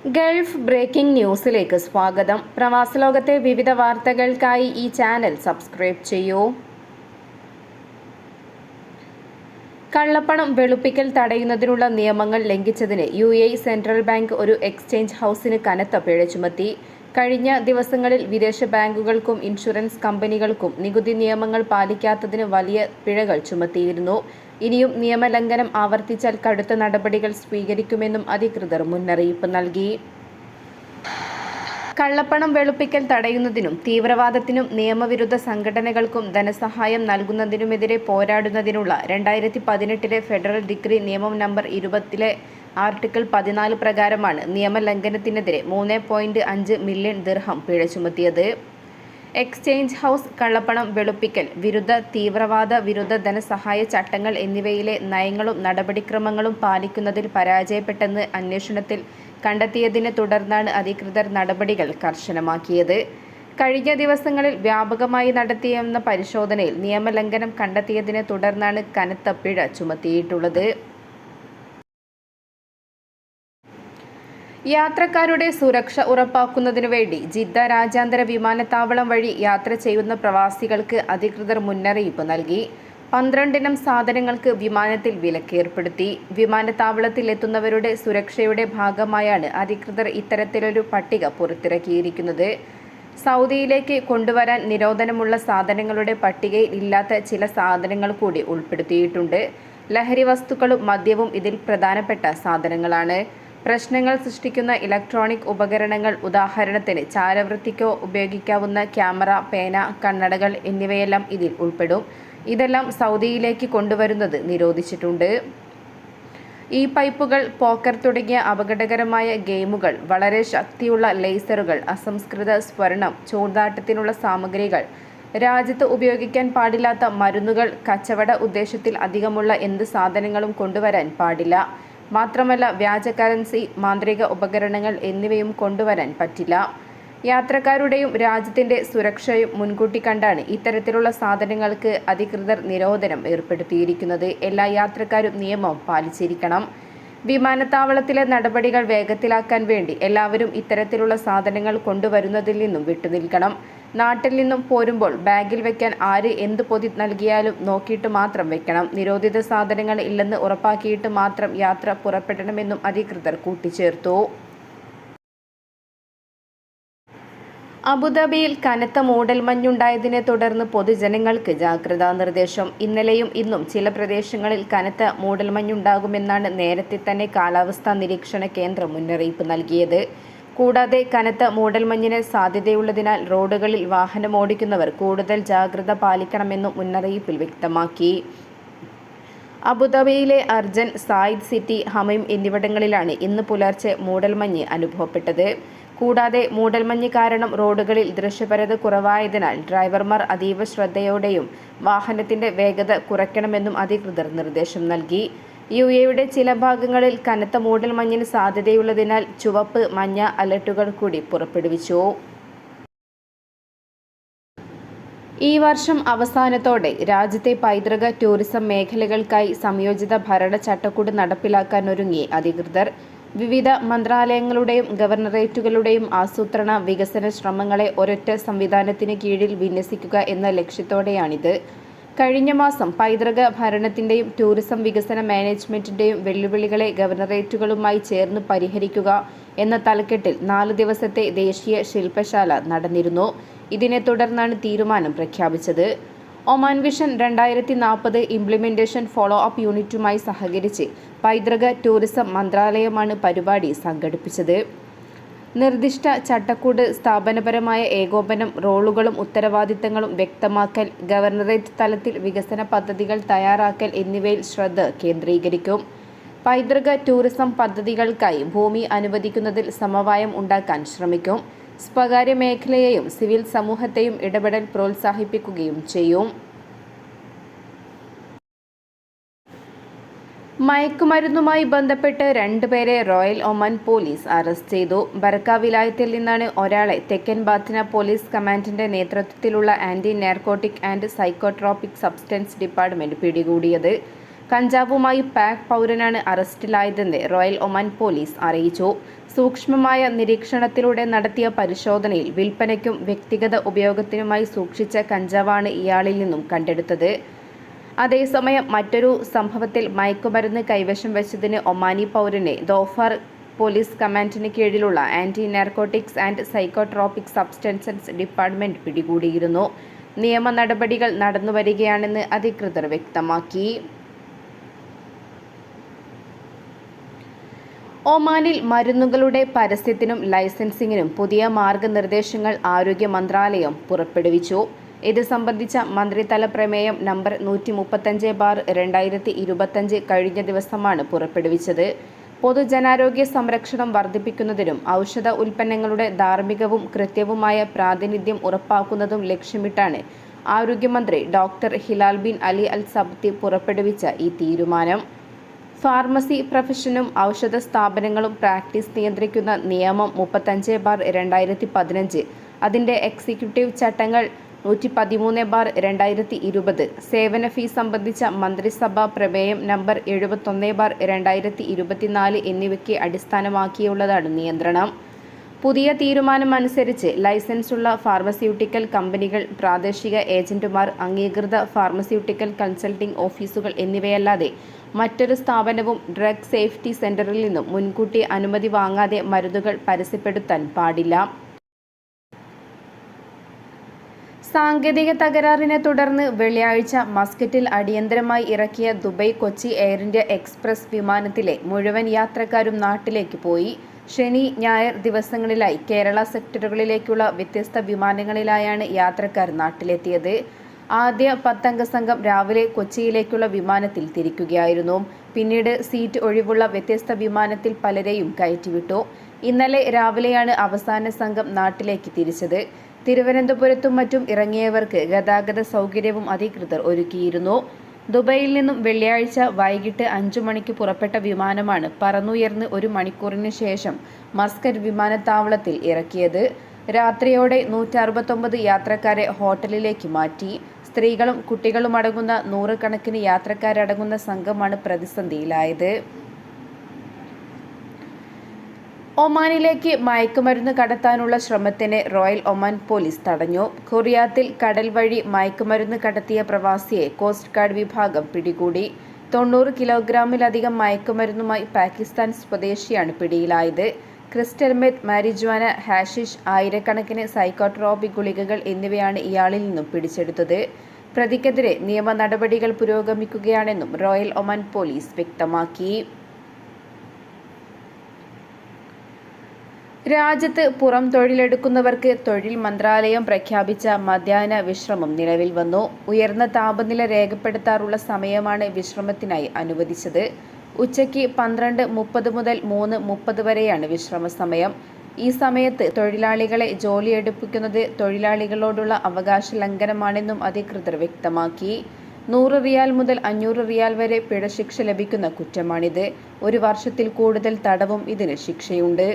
Gulf breaking ന്യൂസിലേക്ക് സ്വാഗതം. പ്രവാസലോകത്തെ വിവിധ വാർത്തകൾക്കായി ഈ ചാനൽ സബ്സ്ക്രൈബ് ചെയ്യൂ. കള്ളപ്പണം വെളുപ്പിക്കൽ തടയുന്നതിനുള്ള നിയമങ്ങൾ ലംഘിച്ചതിന് UAE സെൻട്രൽ ബാങ്ക് ഒരു എക്സ്ചേഞ്ച് ഹൗസിന് കനത്ത പിഴ ചുമത്തി. കഴിഞ്ഞ ദിവസങ്ങളിൽ വിദേശ ബാങ്കുകൾക്കും ഇൻഷുറൻസ് കമ്പനികൾക്കും നികുതി നിയമങ്ങൾ പാലിക്കാത്തതിന് വലിയ പിഴകൾ ചുമത്തിയിരുന്നു. ഇനിയും നിയമലംഘനം ആവർത്തിച്ചാൽ കടുത്ത നടപടികൾ സ്വീകരിക്കുമെന്നും അധികൃതർ മുന്നറിയിപ്പ് നൽകി. കള്ളപ്പണം വെളുപ്പിക്കൽ തടയുന്നതിനും തീവ്രവാദത്തിനും നിയമവിരുദ്ധ സംഘടനകൾക്കും ധനസഹായം നൽകുന്നതിനുമെതിരെ പോരാടുന്നതിനുള്ള 2018 ഫെഡറൽ ഡിക്രി നിയമം നമ്പർ 20 ആർട്ടിക്കിൾ 14 പ്രകാരമാണ് നിയമലംഘനത്തിനെതിരെ 3.5 മില്യൺ ദിർഹം പിഴ ചുമത്തിയത്. എക്സ്ചേഞ്ച് ഹൗസ് കള്ളപ്പണം വെളുപ്പിക്കൽ വിരുദ്ധ, തീവ്രവാദ വിരുദ്ധ ധനസഹായ ചട്ടങ്ങൾ എന്നിവയിലെ നയങ്ങളും നടപടിക്രമങ്ങളും പാലിക്കുന്നതിൽ പരാജയപ്പെട്ടെന്ന് അന്വേഷണത്തിൽ കണ്ടെത്തിയതിനെ തുടർന്നാണ് അധികൃതർ നടപടികൾ കർശനമാക്കിയത്. കഴിഞ്ഞ ദിവസങ്ങളിൽ വ്യാപകമായി നടത്തിയെന്ന പരിശോധനയിൽ നിയമലംഘനം കണ്ടെത്തിയതിനെ തുടർന്നാണ് കനത്ത പിഴ ചുമത്തിയിട്ടുള്ളത്. യാത്രക്കാരുടെ സുരക്ഷ ഉറപ്പാക്കുന്നതിനു വേണ്ടി ജിദ്ദ രാജ്യാന്തര വിമാനത്താവളം വഴി യാത്ര ചെയ്യുന്ന പ്രവാസികൾക്ക് അധികൃതർ മുന്നറിയിപ്പ് നൽകി. 12 ഇനം സാധനങ്ങൾക്ക് വിമാനത്തിൽ വിലക്കേർപ്പെടുത്തി. വിമാനത്താവളത്തിൽ എത്തുന്നവരുടെ സുരക്ഷയുടെ ഭാഗമായാണ് അധികൃതർ ഇത്തരത്തിലൊരു പട്ടിക പുറത്തിറക്കിയിരിക്കുന്നത്. സൗദിയിലേക്ക് കൊണ്ടുവരാൻ നിരോധനമുള്ള സാധനങ്ങളുടെ പട്ടികയിൽ ഇല്ലാത്ത ചില സാധനങ്ങൾ കൂടി ഉൾപ്പെടുത്തിയിട്ടുണ്ട്. ലഹരി വസ്തുക്കളും മദ്യവും ഇതിൽ പ്രധാനപ്പെട്ട സാധനങ്ങളാണ്. പ്രശ്നങ്ങൾ സൃഷ്ടിക്കുന്ന ഇലക്ട്രോണിക് ഉപകരണങ്ങൾ, ഉദാഹരണത്തിന് ചാരവൃത്തിക്കോ ഉപയോഗിക്കാവുന്ന ക്യാമറ, പേന, കണ്ണടകൾ എന്നിവയെല്ലാം ഇതിൽ ഉൾപ്പെടും. ഇതെല്ലാം സൗദിയിലേക്ക് കൊണ്ടുവരുന്നത് നിരോധിച്ചിട്ടുണ്ട്. ഈ പൈപ്പുകൾ, പോക്കർ തുടങ്ങിയ അപകടകരമായ ഗെയിമുകൾ, വളരെ ശക്തിയുള്ള ലേസറുകൾ, അസംസ്കൃത സ്വർണം, ചൂതാട്ടത്തിനുള്ള സാമഗ്രികൾ, രാജ്യത്ത് ഉപയോഗിക്കാൻ പാടില്ലാത്ത മരുന്നുകൾ, കച്ചവട ഉദ്ദേശത്തിൽ അധികമുള്ള എന്ത് സാധനങ്ങളും കൊണ്ടുവരാൻ പാടില്ല. മാത്രമല്ല വ്യാജ കറൻസി, മാന്ത്രിക ഉപകരണങ്ങൾ എന്നിവയും കൊണ്ടുവരാൻ പറ്റില്ല. യാത്രക്കാരുടെയും രാജ്യത്തിന്റെ സുരക്ഷയും മുൻകൂട്ടി കണ്ടാണ് ഇത്തരത്തിലുള്ള സാധനങ്ങൾക്ക് അധികൃതർ നിരോധനം ഏർപ്പെടുത്തിയിരിക്കുന്നത്. എല്ലാ യാത്രക്കാരും നിയമം പാലിച്ചിരിക്കണം. വിമാനത്താവളത്തിലെ നടപടികൾ വേഗത്തിലാക്കാൻ വേണ്ടി എല്ലാവരും ഇത്തരത്തിലുള്ള സാധനങ്ങൾ കൊണ്ടുവരുന്നതിൽ നിന്നും വിട്ടുനിൽക്കണം. നാട്ടിൽ നിന്നും പോരുമ്പോൾ ബാഗിൽ വെക്കാൻ ആര് എന്ത് പൊതി നൽകിയാലും നോക്കിയിട്ട് മാത്രം വെക്കണം. നിരോധിത സാധനങ്ങൾ ഇല്ലെന്ന് ഉറപ്പാക്കിയിട്ട് മാത്രം യാത്ര പുറപ്പെടണമെന്നും അധികൃതർ കൂട്ടിച്ചേർത്തു. അബുദാബിയിൽ കനത്ത മൂടൽമഞ്ഞുണ്ടായതിനെ തുടർന്ന് പൊതുജനങ്ങൾക്ക് ജാഗ്രതാ നിർദ്ദേശം. ഇന്നലെയും ഇന്നും ചില പ്രദേശങ്ങളിൽ കനത്ത മൂടൽമഞ്ഞുണ്ടാകുമെന്നാണ് നേരത്തെ തന്നെ കാലാവസ്ഥാ നിരീക്ഷണ കേന്ദ്രം മുന്നറിയിപ്പ് നൽകിയത്. കൂടാതെ കനത്ത മൂടൽമഞ്ഞിന് സാധ്യതയുള്ളതിനാൽ റോഡുകളിൽ വാഹനമോടിക്കുന്നവർ കൂടുതൽ ജാഗ്രത പാലിക്കണമെന്നും മുന്നറിയിപ്പിൽ വ്യക്തമാക്കി. അബുദാബിയിലെ അർജൻ, സായിദ് സിറ്റി, ഹമീം എന്നിവിടങ്ങളിലാണ് ഇന്ന് പുലർച്ചെ മൂടൽമഞ്ഞ് അനുഭവപ്പെട്ടത്. കൂടാതെ മൂടൽമഞ്ഞ് കാരണം റോഡുകളിൽ ദൃശ്യപരത കുറവായതിനാൽ ഡ്രൈവർമാർ അതീവ ശ്രദ്ധയോടെയും വാഹനത്തിന്റെ വേഗത കുറയ്ക്കണമെന്നും അധികൃതർ നിർദ്ദേശം നൽകി. UAEയുടെ ചില ഭാഗങ്ങളിൽ കനത്ത മൂടൽമഞ്ഞിന് സാധ്യതയുള്ളതിനാൽ ചുവപ്പ്, മഞ്ഞ അലർട്ടുകൾ കൂടി പുറപ്പെടുവിച്ചു. ഈ വർഷം അവസാനത്തോടെ രാജ്യത്തെ പൈതൃക ടൂറിസം മേഖലകൾക്കായി സംയോജിത ഭരണ ചട്ടക്കൂട് നടപ്പിലാക്കാനൊരുങ്ങി അധികൃതർ. വിവിധ മന്ത്രാലയങ്ങളുടെയും ഗവർണറേറ്റുകളുടെയും ആസൂത്രണ വികസന ശ്രമങ്ങളെ ഒരൊറ്റ സംവിധാനത്തിന് കീഴിൽ വിന്യസിക്കുക എന്ന ലക്ഷ്യത്തോടെയാണിത്. കഴിഞ്ഞ മാസം പൈതൃക ഭരണത്തിന്റെയും ടൂറിസം വികസന മാനേജ്മെന്റിന്റെയും വെല്ലുവിളികളെ ഗവർണറേറ്റുകളുമായി ചേർന്ന് പരിഹരിക്കുക എന്ന തലക്കെട്ടിൽ 4 ദിവസത്തെ ദേശീയ ശില്പശാല നടന്നിരുന്നു. ഇതിനെ തുടർന്നാണ് തീരുമാനം പ്രഖ്യാപിച്ചത്. Oman vision 2040 implementation follow up യൂണിറ്റുമായി സഹകരിച്ച് പൈതൃക ടൂറിസം മന്ത്രാലയമാണ് പരിപാടി സംഘടിപ്പിച്ചത്. നിർദ്ദിഷ്ട ചട്ടക്കൂട്, സ്ഥാപനപരമായ ഏകോപനം, റോളുകളും ഉത്തരവാദിത്തങ്ങളും വ്യക്തമാക്കൽ, ഗവർണറേറ്റ് തലത്തിൽ വികസന പദ്ധതികൾ തയ്യാറാക്കൽ എന്നിവയിൽ ശ്രദ്ധ കേന്ദ്രീകരിക്കും. പൈതൃക ടൂറിസം പദ്ധതികൾക്കായി ഭൂമി അനുവദിക്കുന്നതിൽ സമവായം ഉണ്ടാക്കാൻ ശ്രമിക്കും. സ്വകാര്യ മേഖലയെയും സിവിൽ സമൂഹത്തെയും ഇടപെടൽ പ്രോത്സാഹിപ്പിക്കുകയും ചെയ്യും. മയക്കുമരുന്നുമായി ബന്ധപ്പെട്ട് 2 പേരെ റോയൽ ഒമാൻ പോലീസ് അറസ്റ്റ് ചെയ്തു. ബർക്ക വിലായത്തിൽ നിന്നാണ് ഒരാളെ തെക്കൻ ബാത്തിന പോലീസ് കമാൻഡിന്റെ നേതൃത്വത്തിലുള്ള anti narcotic and psychotropic substance department പിടികൂടിയത്. കഞ്ചാവുമായി പാക് പൗരനാണ് അറസ്റ്റിലായതെന്ന് റോയൽ ഒമാൻ പോലീസ് അറിയിച്ചു. സൂക്ഷ്മമായ നിരീക്ഷണത്തിലൂടെ നടത്തിയ പരിശോധനയിൽ വിൽപ്പനയ്ക്കും വ്യക്തിഗത ഉപയോഗത്തിനുമായി സൂക്ഷിച്ച കഞ്ചാവാണ് ഇയാളിൽ നിന്നും കണ്ടെടുത്തത്. അതേസമയം മറ്റൊരു സംഭവത്തിൽ മയക്കുമരുന്ന് കൈവശം വെച്ചതിന് ഒമാനി പൗരനെ ദോഫാർ പോലീസ് കമാൻഡിന് കീഴിലുള്ള anti narcotics and psychotropic substances department പിടികൂടിയിരുന്നു. നിയമ നടപടികൾ നടന്നുവരികയാണെന്ന് അധികൃതർ വ്യക്തമാക്കി. ഒമാനിൽ മരുന്നുകളുടെ പരസ്യത്തിനും ലൈസൻസിങ്ങിനും പുതിയ മാർഗനിർദ്ദേശങ്ങൾ ആരോഗ്യ മന്ത്രാലയം പുറപ്പെടുവിച്ചു. ഇത് സംബന്ധിച്ച മന്ത്രിതല പ്രമേയം നമ്പർ 135/2025 കഴിഞ്ഞ ദിവസമാണ് പുറപ്പെടുവിച്ചത്. പൊതുജനാരോഗ്യ സംരക്ഷണം വർദ്ധിപ്പിക്കുന്നതിനും ഔഷധ ഉൽപ്പന്നങ്ങളുടെ ധാർമ്മികവും കൃത്യവുമായ പ്രാതിനിധ്യം ഉറപ്പാക്കുന്നതും ലക്ഷ്യമിട്ടാണ് ആരോഗ്യമന്ത്രി ഡോക്ടർ ഹിലാൽ ബിൻ അലി അൽ സബ്തി പുറപ്പെടുവിച്ച ഈ തീരുമാനം. ഫാർമസി പ്രൊഫഷനും ഔഷധ സ്ഥാപനങ്ങളും പ്രാക്ടീസ് നിയന്ത്രിക്കുന്ന നിയമം 35/2015, അതിൻ്റെ എക്സിക്യൂട്ടീവ് ചട്ടങ്ങൾ 113/2020, സേവന ഫീസ് സംബന്ധിച്ച മന്ത്രിസഭാ പ്രമേയം നമ്പർ 71/2024 എന്നിവയ്ക്ക് അടിസ്ഥാനമാക്കിയുള്ളതാണ് നിയന്ത്രണം. പുതിയ തീരുമാനമനുസരിച്ച് ലൈസൻസുള്ള ഫാർമസ്യൂട്ടിക്കൽ കമ്പനികൾ, പ്രാദേശിക ഏജന്റുമാർ, അംഗീകൃത ഫാർമസ്യൂട്ടിക്കൽ കൺസൾട്ടിംഗ് ഓഫീസുകൾ എന്നിവയല്ലാതെ മറ്റൊരു സ്ഥാപനവും ഡ്രഗ് സേഫ്റ്റി സെന്ററിൽ നിന്നും മുൻകൂട്ടി അനുമതി വാങ്ങാതെ മരുന്നുകൾ പരസ്യപ്പെടുത്താൻ പാടില്ല. സാങ്കേതിക തകരാറിനെ തുടർന്ന് വെള്ളിയാഴ്ച മസ്കറ്റിൽ അടിയന്തരമായി ഇറക്കിയ Dubai Kochi air India express വിമാനത്തിലെ മുഴുവൻ യാത്രക്കാരും നാട്ടിലേക്ക് പോയി. ശനി, ഞായർ ദിവസങ്ങളിലായി കേരള സെക്ടറുകളിലേക്കുള്ള വ്യത്യസ്ത വിമാനങ്ങളിലായാണ് യാത്രക്കാർ നാട്ടിലെത്തിയത്. ആദ്യ 10 അംഗ സംഘം രാവിലെ കൊച്ചിയിലേക്കുള്ള വിമാനത്തിൽ തിരിക്കുകയായിരുന്നു. പിന്നീട് സീറ്റ് ഒഴിവുള്ള വ്യത്യസ്ത വിമാനത്തിൽ പലരെയും കയറ്റിവിട്ടു. ഇന്നലെ രാവിലെയാണ് അവസാന സംഘം നാട്ടിലേക്ക് തിരിച്ചത്. തിരുവനന്തപുരത്തും മറ്റും ഇറങ്ങിയവർക്ക് ഗതാഗത സൗകര്യവും അധികൃതർ ഒരുക്കിയിരുന്നു. ദുബൈയിൽ നിന്നും വെള്ളിയാഴ്ച വൈകിട്ട് 5 മണിക്ക് പുറപ്പെട്ട വിമാനമാണ് പറന്നുയർന്ന് 1 മണിക്കൂറിന് ശേഷം മസ്കറ്റ് വിമാനത്താവളത്തിൽ ഇറക്കിയത്. രാത്രിയോടെ 169 യാത്രക്കാരെ ഹോട്ടലിലേക്ക് മാറ്റി. സ്ത്രീകളും കുട്ടികളുമടങ്ങുന്ന 100 കണക്കിന് യാത്രക്കാരടങ്ങുന്ന സംഘമാണ് പ്രതിസന്ധിയിലായത്. ഒമാനിലേക്ക് മയക്കുമരുന്ന് കടത്താനുള്ള ശ്രമത്തിന് റോയൽ ഒമാൻ പോലീസ് തടഞ്ഞു. ഖുറിയാത്തിൽ കടൽ വഴി മയക്കുമരുന്ന് കടത്തിയ പ്രവാസിയെ കോസ്റ്റ് ഗാർഡ് വിഭാഗം പിടികൂടി. 90 കിലോഗ്രാമിലധികം മയക്കുമരുന്നുമായി പാകിസ്ഥാൻ സ്വദേശിയാണ് പിടിയിലായത്. ക്രിസ്റ്റൽ മെത്ത്, മാരിജുവാന, ഹാഷിഷ്, ആയിരക്കണക്കിന് സൈക്കോട്രോപിക് ഗുളികകൾ എന്നിവയാണ് ഇയാളിൽ നിന്നും പിടിച്ചെടുത്തത്. പ്രതിക്കെതിരെ നിയമ നടപടികൾ പുരോഗമിക്കുകയാണെന്നും റോയൽ ഒമാൻ പോലീസ് വ്യക്തമാക്കി. രാജ്യത്ത് പുറം തൊഴിലെടുക്കുന്നവർക്ക് തൊഴിൽ മന്ത്രാലയം പ്രഖ്യാപിച്ച മധ്യാഹ്ന വിശ്രമം നിലവിൽ വന്നു. ഉയർന്ന താപനില രേഖപ്പെടുത്താറുള്ള സമയമാണ് വിശ്രമത്തിനായി അനുവദിച്ചത്. ഉച്ചയ്ക്ക് 12:30 മുതൽ 3:30 വരെയാണ് വിശ്രമ സമയം. ഈ സമയത്ത് തൊഴിലാളികളെ ജോലിയെടുപ്പിക്കുന്നത് തൊഴിലാളികളോടുള്ള അവകാശ ലംഘനമാണെന്നും അധികൃതർ വ്യക്തമാക്കി. 100 റിയാൽ മുതൽ 500 റിയാൽ വരെ പിഴശിക്ഷ ലഭിക്കുന്ന കുറ്റമാണിത്. 1 വർഷത്തിൽ കൂടുതൽ തടവും ഇതിന് ശിക്ഷയുണ്ട്.